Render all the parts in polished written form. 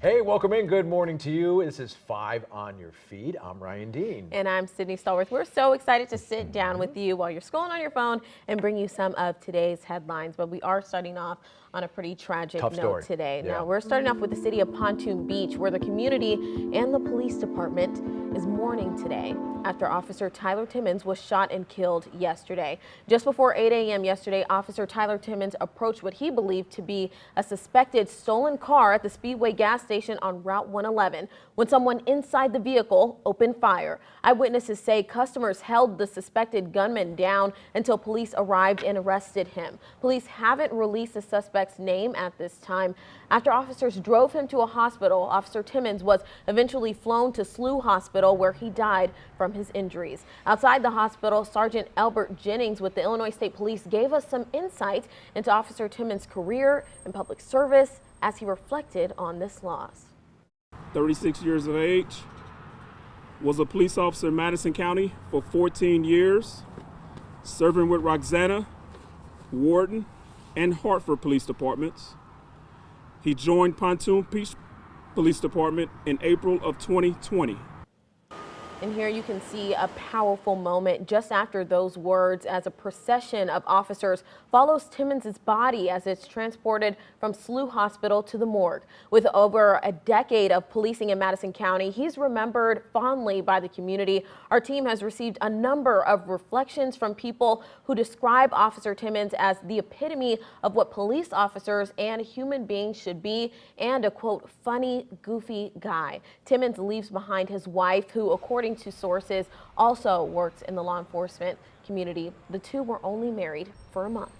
Hey, welcome in. Good morning to you. This is 5 on your feed. I'm Ryan Dean. And I'm Sydney Stallworth. We're so excited to sit down with you while you're scrolling on your phone and bring you some of today's headlines. But we are starting off on a pretty tragic note today. Yeah. Now, we're starting off with the city of Pontoon Beach, where the community and the police department is mourning today after Officer Tyler Timmins was shot and killed yesterday. Just before 8 a.m. yesterday, Officer Tyler Timmins approached what he believed to be a suspected stolen car at the Speedway gas station on Route 111 when someone inside the vehicle opened fire. Eyewitnesses say customers held the suspected gunman down until police arrived and arrested him. Police haven't released the suspect's name at this time. After officers drove him to a hospital, Officer Timmins was eventually flown to SLU Hospital, where he died from his injuries. Outside the hospital, Sergeant Albert Jennings with the Illinois State Police gave us some insight into Officer Timmins' career and public service as he reflected on this loss. 36 years of age, was a police officer in Madison County for 14 years, serving with Roxana, Warden, and Hartford Police Departments. He joined Pontoon Beach Police Department in April of 2020. And here you can see a powerful moment just after those words as a procession of officers follows Timmons' body as it's transported from SLU Hospital to the morgue. With over a decade of policing in Madison County, he's remembered fondly by the community. Our team has received a number of reflections from people who describe Officer Timmons as the epitome of what police officers and human beings should be, and a quote, funny, goofy guy. Timmons leaves behind his wife, who, according to sources, also works in the law enforcement community. The two were only married for a month.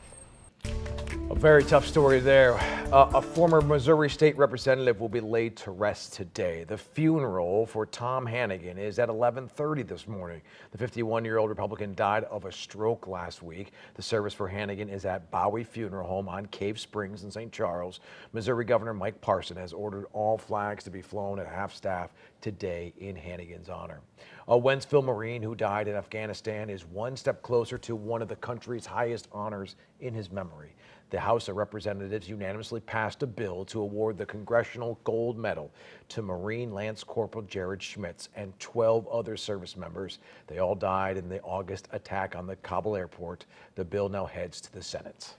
A very tough story there. A former Missouri state representative will be laid to rest today. The funeral for Tom Hannigan is at 11:30 this morning. The 51-year-old Republican died of a stroke last week. The service for Hannigan is at Bowie Funeral Home on Cave Springs in St. Charles. Missouri Governor Mike Parson has ordered all flags to be flown at half-staff today in Hannigan's honor. A Wentzville Marine who died in Afghanistan is one step closer to one of the country's highest honors in his memory. The House of Representatives unanimously passed a bill to award the Congressional Gold Medal to Marine Lance Corporal Jared Schmitz and 12 other service members. They all died in the August attack on the Kabul airport. The bill now heads to the Senate.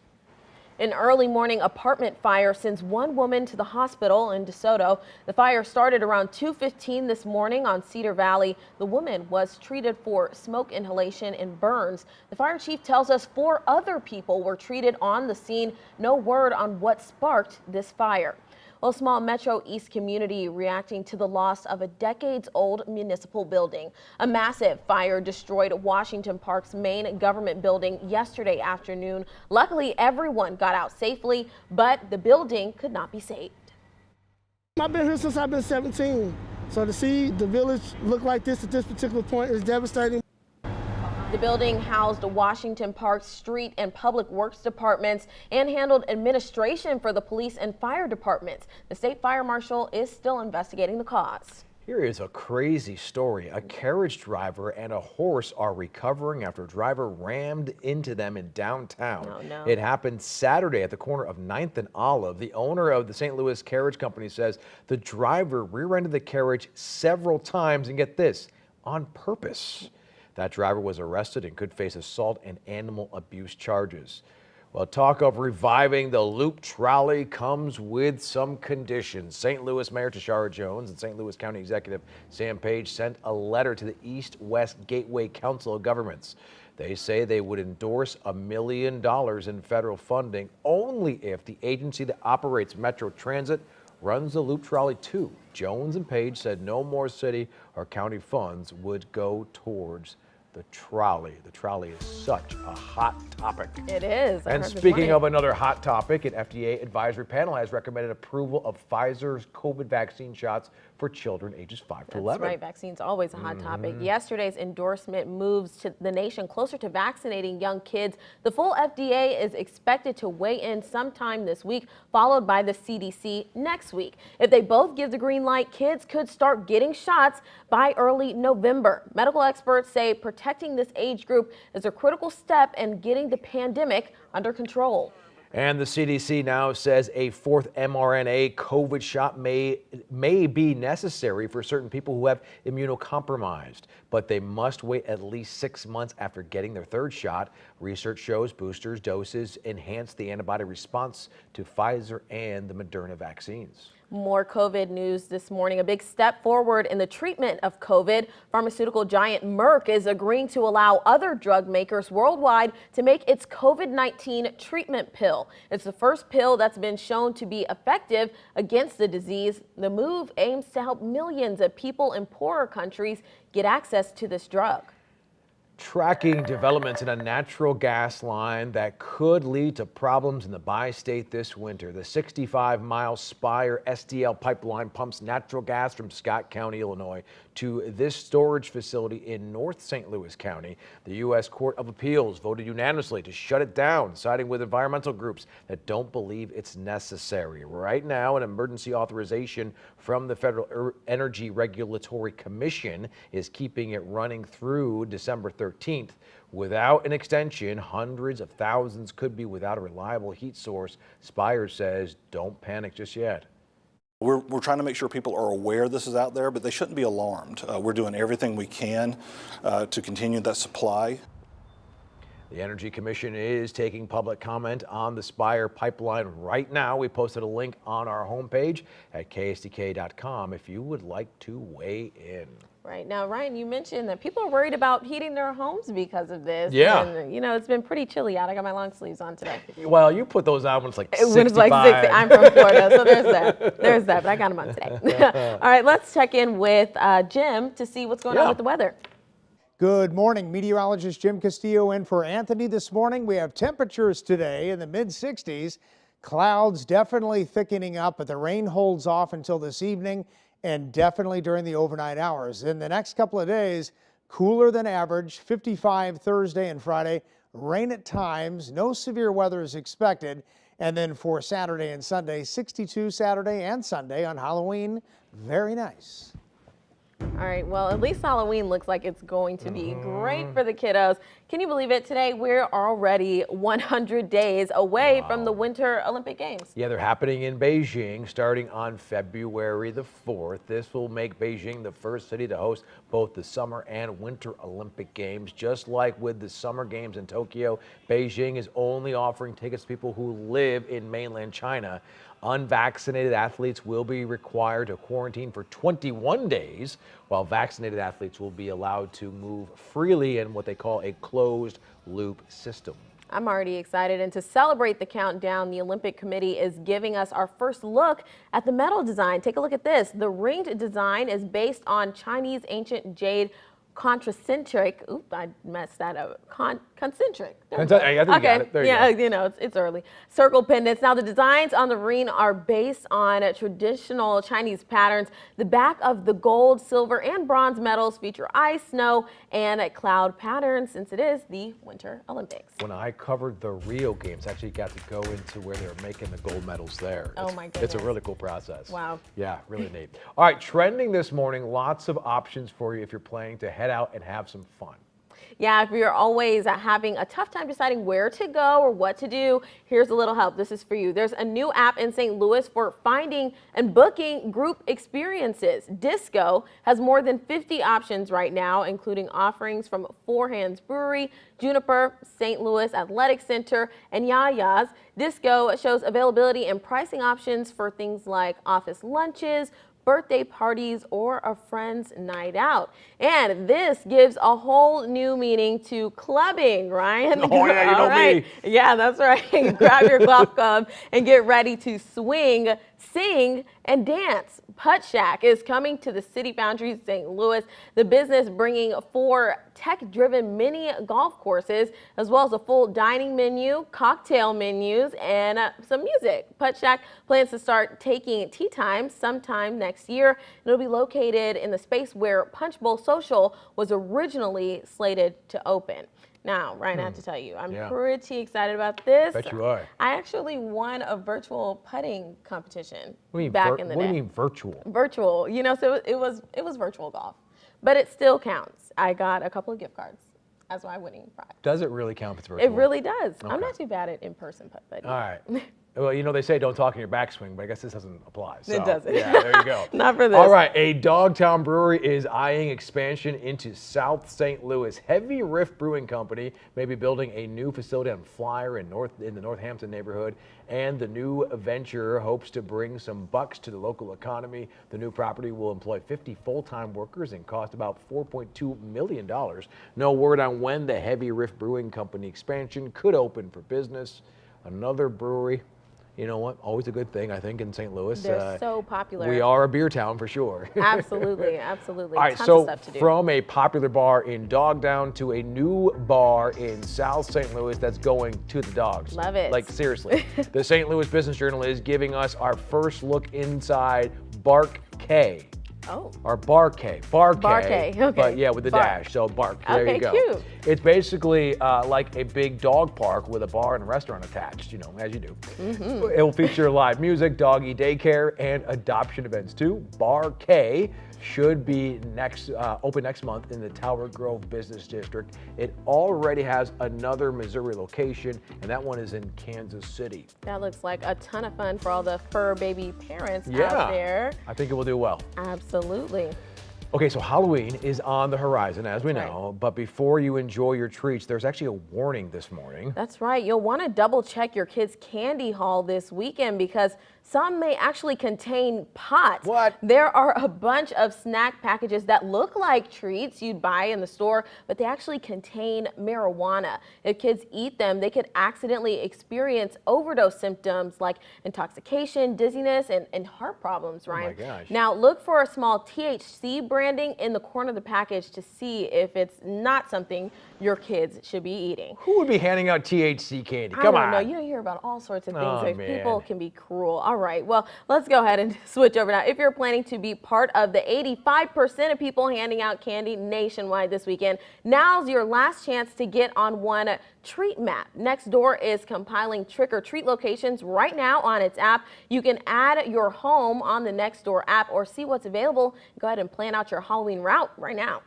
An early morning apartment fire sends one woman to the hospital in DeSoto. The fire started around 2:15 this morning on Cedar Valley. The woman was treated for smoke inhalation and burns. The fire chief tells us 4 other people were treated on the scene. No word on what sparked this fire. Well, a small Metro East community reacting to the loss of a decades-old municipal building. A massive fire destroyed Washington Park's main government building yesterday afternoon. Luckily, everyone got out safely, but the building could not be saved. I've been here since I've been 17, so to see the village look like this at this particular point is devastating. The building housed Washington Park's street and public works departments and handled administration for the police and fire departments. The state fire marshal is still investigating the cause. Here is a crazy story. A carriage driver and a horse are recovering after a driver rammed into them in downtown. Oh, no. It happened Saturday at the corner of 9th and Olive. The owner of the St. Louis Carriage Company says the driver rear-ended the carriage several times, and get this, on purpose. That driver was arrested and could face assault and animal abuse charges. Well, talk of reviving the Loop Trolley comes with some conditions. St. Louis Mayor Tashara Jones and St. Louis County Executive Sam Page sent a letter to the East-West Gateway Council of Governments. They say they would endorse $1 million in federal funding only if the agency that operates Metro Transit runs the Loop Trolley too. Jones and Page said no more city or county funds would go towards the trolley. The trolley is such a hot topic. It is. And speaking of another hot topic, an FDA advisory panel has recommended approval of Pfizer's COVID vaccine shots for children ages 5 to 11. That's right. Vaccines always a hot topic. Yesterday's endorsement moves to the nation closer to vaccinating young kids. The full FDA is expected to weigh in sometime this week, followed by the CDC next week. If they both give the green light, kids could start getting shots by early November. Medical experts say protecting this age group is a critical step in getting the pandemic under control. And the CDC now says a fourth mRNA COVID shot may be necessary for certain people who have immunocompromised, but they must wait at least 6 months after getting their third shot. Research shows boosters doses enhance the antibody response to Pfizer and the Moderna vaccines. More COVID news this morning. A big step forward in the treatment of COVID. Pharmaceutical giant Merck is agreeing to allow other drug makers worldwide to make its COVID-19 treatment pill. It's the first pill that's been shown to be effective against the disease. The move aims to help millions of people in poorer countries get access to this drug. Tracking developments in a natural gas line that could lead to problems in the bi-state this winter. The 65-mile Spire STL pipeline pumps natural gas from Scott County, Illinois, to this storage facility in North St. Louis County. The U.S. Court of Appeals voted unanimously to shut it down, siding with environmental groups that don't believe it's necessary. Right now, an emergency authorization from the Federal Energy Regulatory Commission is keeping it running through December 13th. Without an extension, hundreds of thousands could be without a reliable heat source. Spire says don't panic just yet. We're trying to make sure people are aware this is out there, but they shouldn't be alarmed. We're doing everything we can to continue that supply. The Energy Commission is taking public comment on the Spire pipeline right now. We posted a link on our homepage at ksdk.com if you would like to weigh in. Right now, Ryan, you mentioned that people are worried about heating their homes because of this. Yeah. And, you know, it's been pretty chilly out. I got my long sleeves on today. Well, you put those on when it's like 65. When it's like 60. I'm from Florida, so there's that. There's that, but I got them on today. All right, let's check in with Jim to see what's going on with the weather. Good morning. Meteorologist Jim Castillo in for Anthony this morning. We have temperatures today in the mid-60s. Clouds definitely thickening up, but the rain holds off until this evening and definitely during the overnight hours. In the next couple of days, cooler than average, 55 Thursday and Friday, rain at times, no severe weather is expected. And then for Saturday and Sunday, 62 Saturday and Sunday on Halloween, very nice. All right, well, at least Halloween looks like it's going to be great for the kiddos. Can you believe it? Today, we're already 100 days away from the Winter Olympic Games. Yeah, they're happening in Beijing starting on February the 4th. This will make Beijing the first city to host both the Summer and Winter Olympic Games. Just like with the Summer Games in Tokyo, Beijing is only offering tickets to people who live in mainland China. Unvaccinated athletes will be required to quarantine for 21 days, while vaccinated athletes will be allowed to move freely in what they call a closed loop system. I'm already excited, and to celebrate the countdown, the Olympic Committee is giving us our first look at the medal design. Take a look at this. The ringed design is based on Chinese ancient jade concentric. Oop, I messed that up. Concentric. I think you got it. There you yeah, go. you know, it's early. Circle pendants. Now, the designs on the ring are based on traditional Chinese patterns. The back of the gold, silver, and bronze medals feature ice, snow, and cloud patterns since it is the Winter Olympics. When I covered the Rio Games, I actually got to go into where they're making the gold medals there. Oh my goodness. It's a really cool process. Wow. Yeah, really neat. All right, trending this morning, lots of options for you if you're planning to head out and have some fun. Yeah, if you're always having a tough time deciding where to go or what to do, here's a little help. This is for you. There's a new app in St. Louis for finding and booking group experiences. Disco has more than 50 options right now, including offerings from Four Hands Brewery, Juniper, St. Louis Athletic Center, and Yaya's. Disco shows availability and pricing options for things like office lunches, birthday parties, or a friend's night out. And this gives a whole new meaning to clubbing, Ryan. Oh, yeah, you know me. Yeah, that's right. Grab your golf club and get ready to swing, sing, and dance. Putt Shack is coming to the City Foundry St. Louis. The business bringing 4 tech-driven mini golf courses, as well as a full dining menu, cocktail menus, and some music. Putt Shack plans to start taking tea time sometime next year. And it'll be located in the space where Punch Bowl Social was originally slated to open. Now, Ryan, I have to tell you, I'm pretty excited about this. Bet you are. I actually won a virtual putting competition What do you mean, back in the day. What do you mean virtual? Virtual, you know, so it was virtual golf, but it still counts. I got a couple of gift cards. as my winning prize. Does it really count if it's virtual? It really does. I'm Okay. not too bad at in-person putt-putting. All right. Well, you know, they say don't talk in your backswing, but I guess this doesn't apply. So, It doesn't. Yeah, there you go. Not for this. All right, a Dogtown brewery is eyeing expansion into South St. Louis. Heavy Riff Brewing Company may be building a new facility on Flyer in the Northampton neighborhood, and the new venture hopes to bring some bucks to the local economy. The new property will employ 50 full-time workers and cost about $4.2 million. No word on when the Heavy Riff Brewing Company expansion could open for business. Another brewery. You know what? Always a good thing, I think, in St. Louis. They're so popular. We are a beer town for sure. Absolutely, absolutely. All right, Tons so of stuff to do. from a popular bar in Dogtown to a new bar in South St. Louis that's going to the dogs. Love it. Like, seriously. The St. Louis Business Journal is giving us our first look inside Bark K. Oh. Or Bar K. Bar K. Bar K, okay. But yeah, with the Bark. dash. So Bark. There Okay, you go. cute. It's basically like a big dog park with a bar and restaurant attached, you know, as you do. Mm-hmm. It will feature live music, doggy daycare, and adoption events too. Bar K should be open next month in the Tower Grove Business District. It already has another Missouri location, and that one is in Kansas City. That looks like a ton of fun for all the fur baby parents Yeah. out there. I think it will do well. Absolutely. Okay, so Halloween is on the horizon, as we That's know, but before you enjoy your treats, there's actually a warning this morning. That's right. You'll want to double check your kids' candy haul this weekend because some may actually contain pot. What? There are a bunch of snack packages that look like treats you'd buy in the store, but they actually contain marijuana. If kids eat them, they could accidentally experience overdose symptoms like intoxication, dizziness, and heart problems, Ryan. Oh my gosh. Now, look for a small THC branding in the corner of the package to see if it's not something your kids should be eating. Who would be handing out THC candy? I Come don't on. know. You hear about all sorts of things. Oh, Like, man. people can be cruel. All right. Well, let's go ahead and switch over now. If you're planning to be part of the 85% of people handing out candy nationwide this weekend, now's your last chance to get on one treat map. Nextdoor is compiling trick-or-treat locations right now on its app. You can add your home on the Nextdoor app or see what's available. Go ahead and plan out your Halloween route right now.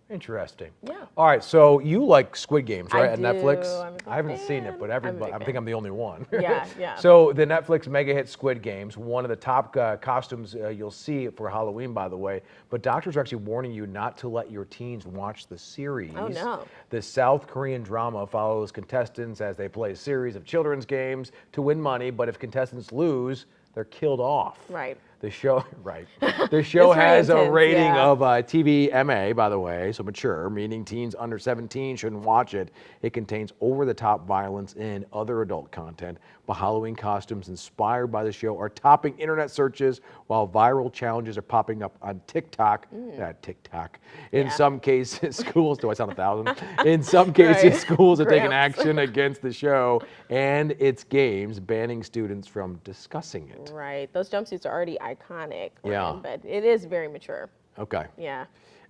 Interesting. Yeah. All right, so you like Squid Games, right, at do. Netflix? I'm a big I haven't seen it, fan. but I'm a big everybody, I think fan. I'm the only one. Yeah. So the Netflix mega hit Squid Games, one of the top costumes you'll see for Halloween, by the way. But doctors are actually warning you not to let your teens watch the series. Oh, no. The South Korean drama follows contestants as they play a series of children's games to win money, but if contestants lose, they're killed off. Right. The show, right. The show It's has really a intense, rating yeah. of TVMA, by the way, so mature, meaning teens under 17 shouldn't watch it. It contains over-the-top violence and other adult content, but Halloween costumes inspired by the show are topping internet searches, while viral challenges are popping up on TikTok. TikTok. In some cases, schools, do I sound 1,000? In some cases, Right. schools are taking Gramps. action against the show and its games, banning students from discussing it. Right. Those jumpsuits are already iconic. Yeah. Ryan, but it is very mature. Okay. Yeah.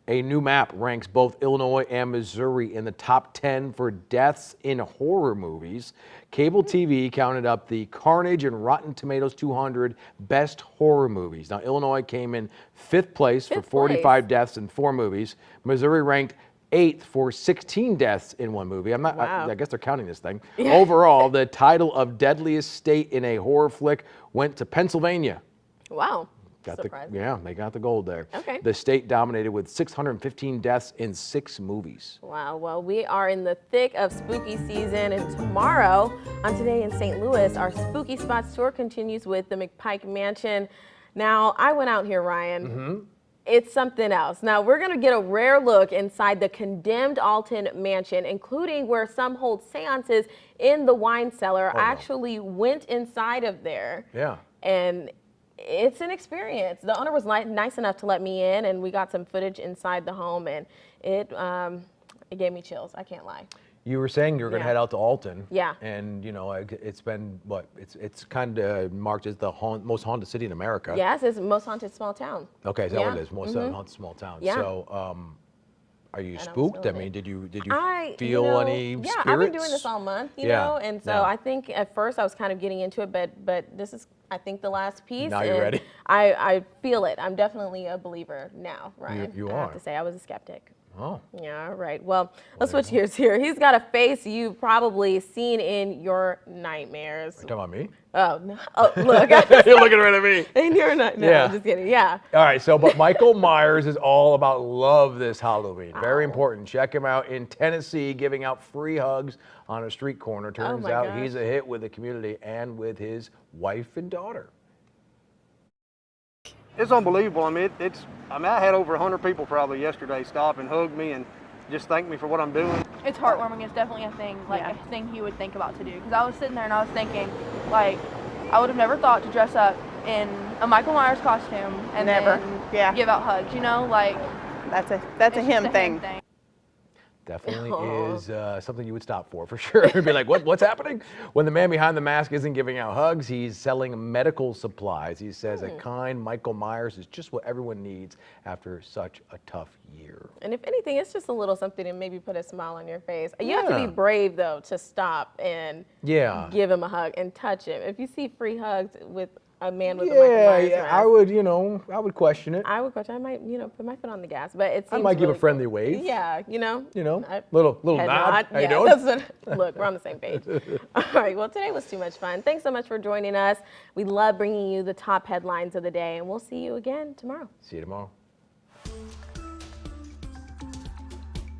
A new map ranks both Illinois and Missouri in the top 10 for deaths in horror movies. Cable TV counted up the Carnage and Rotten Tomatoes 200 best horror movies. Now, Illinois came in 5th place for Fifth 45 place. deaths in 4 movies. Missouri ranked 8th for 16 deaths in 1 movie. I'm not. Wow. I guess they're counting this thing. Overall, the title of deadliest state in a horror flick went to Pennsylvania. Wow. Yeah, they got the gold there. Okay. The state dominated with 615 deaths in 6 movies. Wow. Well, we are in the thick of spooky season, and tomorrow on Today in St. Louis, our Spooky Spots tour continues with the McPike Mansion. Now, I went out here, Ryan. It's something else. Now, we're going to get a rare look inside the condemned Alton Mansion, including where some hold seances in the wine cellar. I actually went inside of there. Yeah. And it's an experience. The owner was nice enough to let me in, and we got some footage inside the home, and it gave me chills. I can't lie. You were saying you were going to Yeah. head out to Alton. Yeah. And, you know, it's been, it's kind of marked as the most haunted city in America. Yes, it's the most haunted small town. Okay, is that what Yeah. it is? Most haunted small town. Yeah. So, are you And I'm spooked? I feeling mean, it. did you I feel you know, any yeah, spirits? I've been doing this all month, you Yeah, know, and so yeah. I think at first I was kind of getting into it, but this is, I think, the last piece. Now you're and ready? I feel it. I'm definitely a believer now, Ryan. You I are. have to say, I was a skeptic. Oh. Yeah, all right. Well, let's switch gears here. He's got a face you've probably seen in your nightmares. You talking about me? Oh, no. Oh, look. You're looking right at me. In your night. No, Yeah. I'm just kidding. Yeah. All right, so but Michael Myers is all about love this Halloween. Very important. Check him out in Tennessee, giving out free hugs on a street corner. Turns my out gosh. he's a hit with the community and with his wife and daughter. It's unbelievable. I mean, I had over 100 people probably yesterday stop and hug me and just thank me for what I'm doing. It's heartwarming. It's definitely a thing, a thing he would think about to do. Because I was sitting there and I was thinking, like, I would have never thought to dress up in a Michael Myers costume and then give out hugs. You know, like That's a it's him just a thing. Definitely is something you would stop for sure. Be like, what's happening? When the man behind the mask isn't giving out hugs, he's selling medical supplies. He says a kind Michael Myers is just what everyone needs after such a tough year. And if anything, it's just a little something to maybe put a smile on your face. You have to be brave, though, to stop and give him a hug and touch him. If you see free hugs with a man with a Michael Myers mask, I would question it. I would question. I might, put my foot on the gas, but it seems I might give really a friendly cool. wave. Yeah, little head nod. How you yeah, doing? that's what, look, we're on the same page. All right, well, today was too much fun. Thanks so much for joining us. We love bringing you the top headlines of the day, and we'll see you again tomorrow. See you tomorrow.